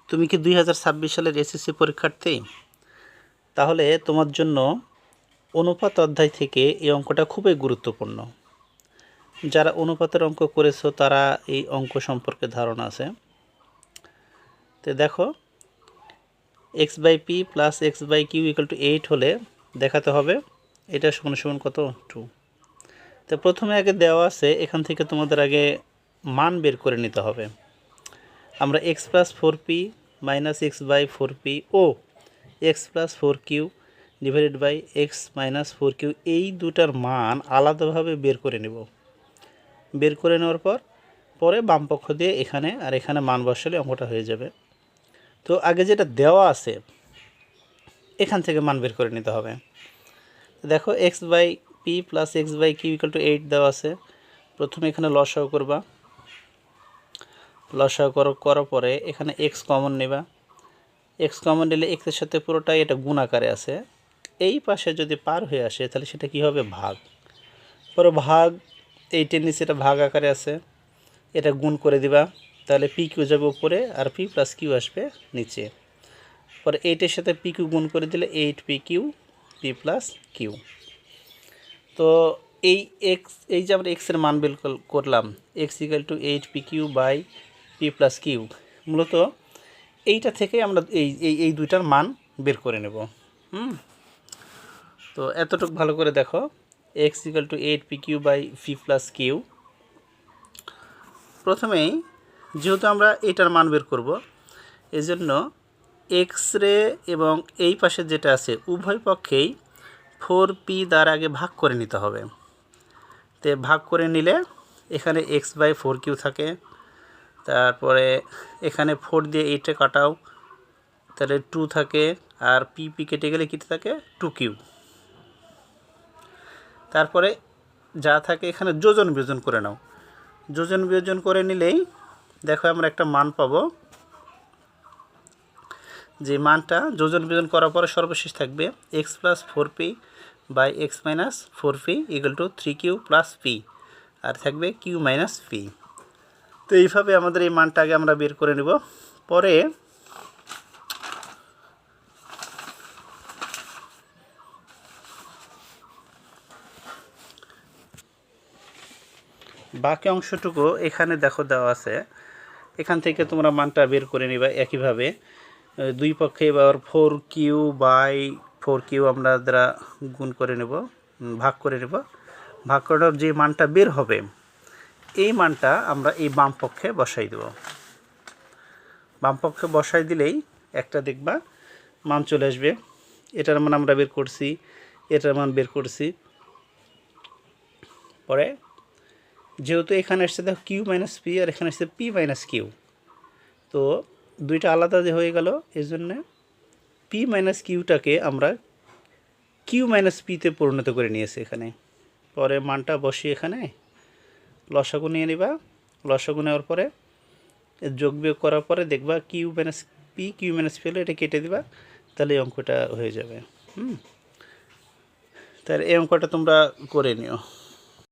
তুমি কি 2026 সালের এসএসসি পরীক্ষার্থী? তাহলে তোমার জন্য অনুপাত অধ্যায় থেকে এই অঙ্কটা খুবই গুরুত্বপূর্ণ। যারা অনুপাতের অঙ্ক করেছো তারা এই অঙ্ক সম্পর্কে ধারণা আছে। তো দেখো, x/p প্লাস x/q = 8 হলে দেখাতে হবে এটা সমান সমান কত? 2। তো প্রথমে আগে দেওয়া আছে, এখান থেকে তোমাদের আগে মান বের করে নিতে হবে। আমরা x + 4p - x/4p ও x + 4q / x - 4q এই দুটার মান আলাদাভাবে বের করে নেব। বের করে নেওয়ার পরে বাম পক্ষ দিয়ে এখানে আর এখানে মান বসালে অঙ্কটা হয়ে যাবে। তো আগে যেটা দেওয়া আছে এখান থেকে মান বের করে নিতে হবে। দেখো, x/p প্লাস x/q = 8 দেওয়া আছে। প্রথমে এখানে লসাগু করবা। লসাগু করার পরে এখানে x কমন নেবা। x কমন নিলে x এর সাথে পুরোটাই এটা গুণ আকারে আছে। এই পাশে যদি পার হয়ে আসে তাহলে সেটা কি হবে? ভাগ। পরে ভাগ, এইটের নিচে এটা ভাগ আকারে আছে, এটা গুণ করে দিবা। তাহলে পি কিউ যাবে উপরে আর পি প্লাস কিউ আসবে নিচে। পরে এইটের সাথে পি কিউ গুণ করে দিলে 8pq পি প্লাস কিউ। তো এই যে আমরা এক্সের মান বের করলাম, x = 8pq / p plus Q, মূলত এইটা থেকে আমরা এই দুইটার মান বের করে নেব। তো এতটুকু ভালো করে দেখো, x = 8pq / p plus Q. প্রথমেই যেহেতু আমরা এটার মান বের করব, এজন্য এক্স রে এবং এই পাশে যেটা আছে উভয় পক্ষেই 4p দ্বারা আগে ভাগ করে নিতে হবে। তো ভাগ করে নিলে এখানে x/4q থাকে, তারপরে এখানে 4 দিয়ে 8 কাটাও, তাহলে 2 থাকে, আর পি কেটে গেলে কী থাকে? 2q। তারপরে যা থাকে এখানে যোজন বিয়োজন করে নাও। যোজন বিয়োজন করে নিলেই দেখো আমরা একটা মান পাবো, যে মানটা যোজন বিয়োজন করার পরে সর্বশেষ থাকবে x + 4p / x - 4p = 3q + p, আর থাকবে q - p। তো এইভাবে আমাদের এই মানটা আগে আমরা বের করে নেব। পরে বাকি অংশটুকু এখানে দেখো দেওয়া আছে, এখান থেকে তোমরা মানটা বের করে নিবা। একইভাবে দুই পক্ষে এবার 4q / 4q আমরা দ্বারা গুণ করে নেব, ভাগ করে নেব। ভাগ করার যে মানটা বের হবে এই মানটা আমরা এই বাম পক্ষে বসাই দেব। বাম পক্ষে বসাই দিলেই একটা দেখবা মান চলে আসবে। এটার মান আমরা বের করছি, এটার মান বের করছি। পরে যেহেতু এখানে আসছে দেখো q - p আর এখানে আসছে p - q, তো দুইটা আলাদা যে হয়ে গেল, এই জন্যে p - qটাকে আমরা q - p তে পরিণত করে নিয়েছি এখানে। পরে মানটা বসিয়ে এখানে লসাগু নিয়ে নিবা। লসাগু নেওয়ার পরে যোগ বিয়োগ করার পরে দেখবা q - p হলে এটা কেটে দিবা, তাহলে এই অঙ্কটা হয়ে যাবে। তাহলে এই অঙ্কটা তোমরা করে নিও।